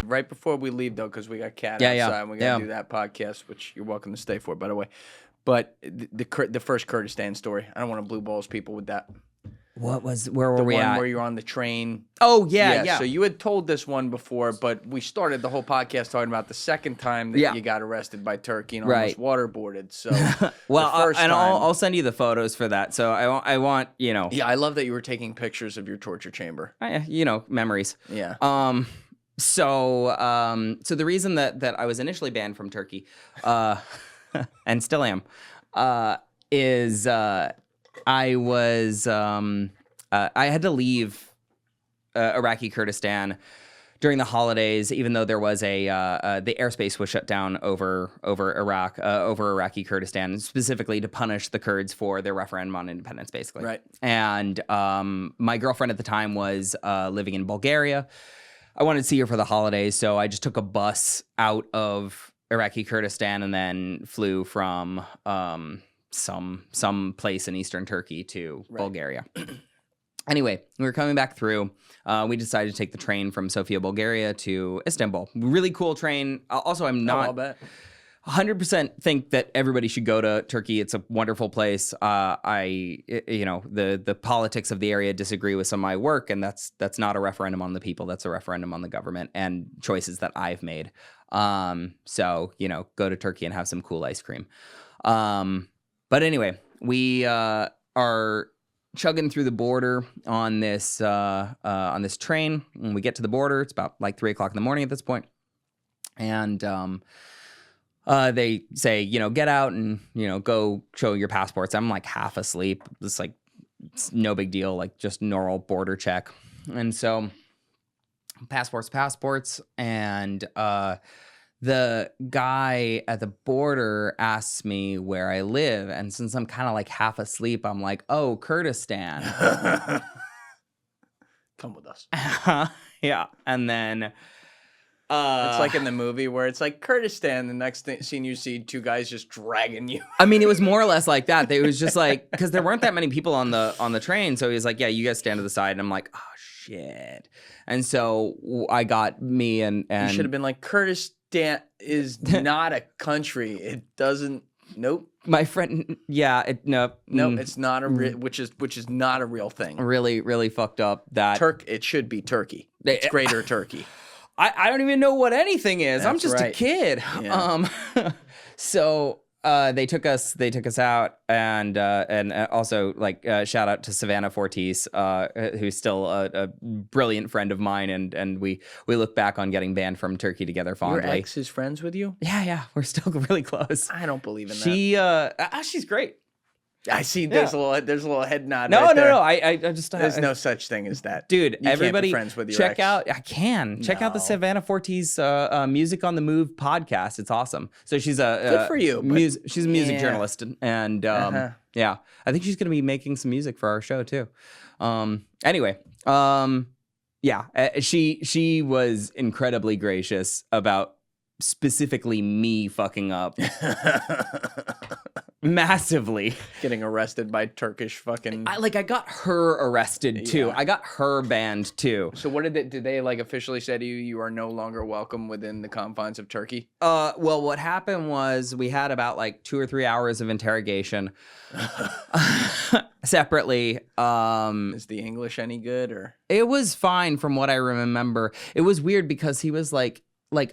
right before we leave, though, because we got Cat Yeah, outside, yeah, and we got to do that podcast, which you're welcome to stay for, by the way. But the first Kurdistan story, I don't want to blue balls people with that. Where were The we one at? where you're on the train. Oh, yeah. So you had told this one before, but we started the whole podcast talking about the second time that you got arrested by Turkey and almost waterboarded. So, well, I'll send you the photos for that. So I want, Yeah, I love that you were taking pictures of your torture chamber. Memories. Yeah. So the reason that I was initially banned from Turkey, and still am, is I was I had to leave Iraqi Kurdistan during the holidays, even though there was the airspace was shut down over Iraq, over Iraqi Kurdistan, specifically to punish the Kurds for their referendum on independence, basically. Right. And my girlfriend at the time was living in Bulgaria. I wanted to see her for the holidays, so I just took a bus out of Iraqi Kurdistan and then flew from some place in eastern Turkey to Bulgaria. Anyway, we were coming back through. We decided to take the train from Sofia, Bulgaria to Istanbul. Really cool train. Also, I'm not I'll bet. 100% think that everybody should go to Turkey. It's a wonderful place. The politics of the area disagree with some of my work, and that's not a referendum on the people. That's a referendum on the government and choices that I've made. So go to Turkey and have some cool ice cream. But anyway, we are chugging through the border on this train. When we get to the border, it's about like 3 o'clock in the morning at this point. And they say, get out and, go show your passports. I'm like half asleep. It's like, it's no big deal, like just normal border check. And so passports. And the guy at the border asks me where I live. And since I'm kind of like half asleep, I'm like, oh, Kurdistan. Come with us. Yeah. And then it's like in the movie where it's like Kurdistan. The next scene you see 2 guys just dragging you. I mean, it was more or less like that. It was just like, because there weren't that many people on the train. So he was like, yeah, you guys stand to the side. And I'm like, oh, shit. And so I got me and you should have been like, Kurdistan is not a country. It doesn't. Nope. My friend. Yeah. Nope. It's not which is not a real thing. Really, really fucked up. That It should be Turkey. It's Greater Turkey. I don't even know what anything is. I'm just a kid. Yeah. So they took us out and also like shout out to Savannah Fortis, who's still a brilliant friend of mine, and we look back on getting banned from Turkey together fondly. Your ex is friends with you? Yeah, we're still really close. I don't believe in that. She's great. I see. There's a little head nod. No, right there. I just there's no such thing as that, dude. You everybody, can't be friends with your check ex. out. I can check out the Savannah Fortis Music on the Move podcast. It's awesome. So she's good for you. She's a music journalist, and yeah, I think she's gonna be making some music for our show too. Anyway, yeah, she was incredibly gracious about specifically me fucking up. Massively getting arrested by Turkish fucking. I got her arrested too. Yeah. I got her banned too. So what did they like officially say to you? You are no longer welcome within the confines of Turkey. Well, what happened was we had about like 2 or 3 hours of interrogation separately. Is the English any good or? It was fine from what I remember. It was weird because he was like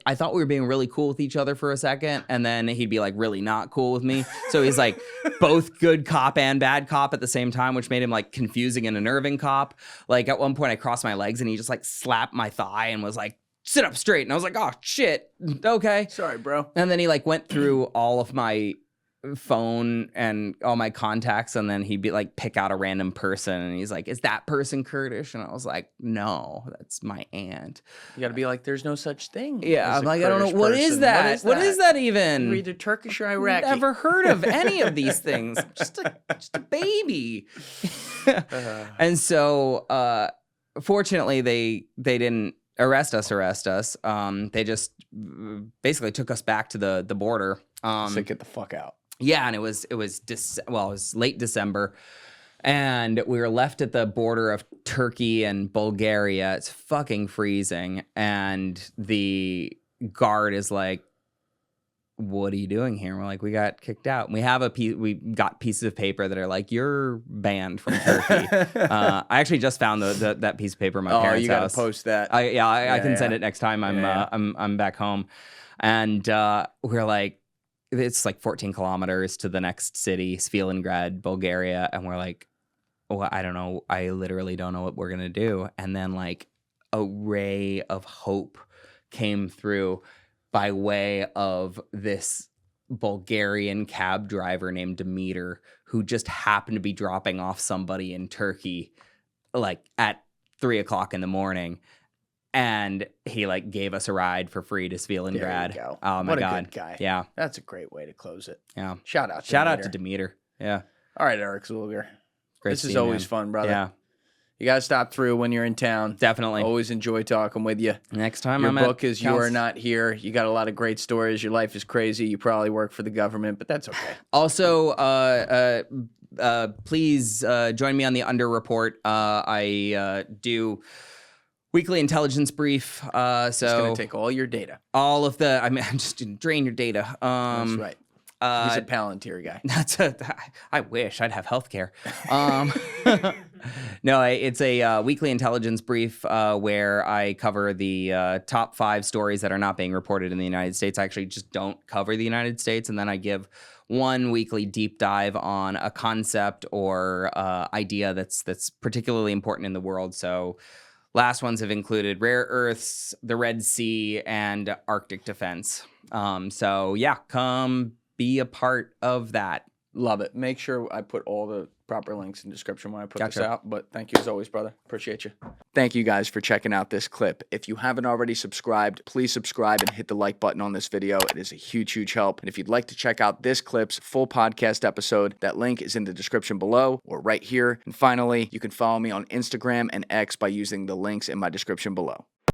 I thought we were being really cool with each other for a second, and then he'd be like really not cool with me. So he's like both good cop and bad cop at the same time, which made him like confusing and unnerving cop. Like at one point I crossed my legs and he just like slapped my thigh and was like, sit up straight. And I was like, oh shit. Okay. Sorry, bro. And then he like went through all of my phone and all my contacts, and then he'd be like pick out a random person and he's like, is that person Kurdish? And I was like, no, that's my aunt. You gotta be like, there's no such thing. Yeah, I'm like, I don't know, what is that? What is that even? You're either Turkish or Iraqi. Never heard of any of these things. Just a baby. And so fortunately they didn't arrest us. They just basically took us back to the border. So get the fuck out. Yeah, and it was late December. And we were left at the border of Turkey and Bulgaria. It's fucking freezing. And the guard is like, what are you doing here? And we're like, we got kicked out. And we got pieces of paper that are like, you're banned from Turkey. I actually just found that piece of paper in my parents' house. Oh, you got to post that. I can send it next time I'm back home. And we're like, it's like 14 kilometers to the next city, Svilengrad, Bulgaria. And we're like, oh, I don't know. I literally don't know what we're going to do. And then like a ray of hope came through by way of this Bulgarian cab driver named Demeter, who just happened to be dropping off somebody in Turkey like at 3:00 in the morning. And he like gave us a ride for free to Svilengrad. There you go. Oh my what God. a good guy. Yeah. That's a great way to close it. Yeah. Shout out to Demeter. Yeah. All right, Eric Czuleger. Great This is always fun, brother. Yeah. You got to stop through when you're in town. Definitely. Always enjoy talking with you. Next time Your I'm book is You Are Not Here. You got a lot of great stories. Your life is crazy. You probably work for the government, but that's okay. Also, please join me on the Under Report. I do weekly intelligence brief. So it's going to take all your data. I'm just going to drain your data. That's right. He's a Palantir guy. I wish I'd have healthcare. No, it's a weekly intelligence brief where I cover the top 5 stories that are not being reported in the United States. I actually just don't cover the United States, and then I give one weekly deep dive on a concept or idea that's particularly important in the world. So last ones have included rare earths, the Red Sea, and Arctic defense. So yeah, come be a part of that. Love it. Make sure I put all the proper links in the description when I put this out. But thank you as always, brother. Appreciate you. Thank you guys for checking out this clip. If you haven't already subscribed, please subscribe and hit the like button on this video. It is a huge, huge help. And if you'd like to check out this clip's full podcast episode, that link is in the description below or right here. And finally, you can follow me on Instagram and X by using the links in my description below.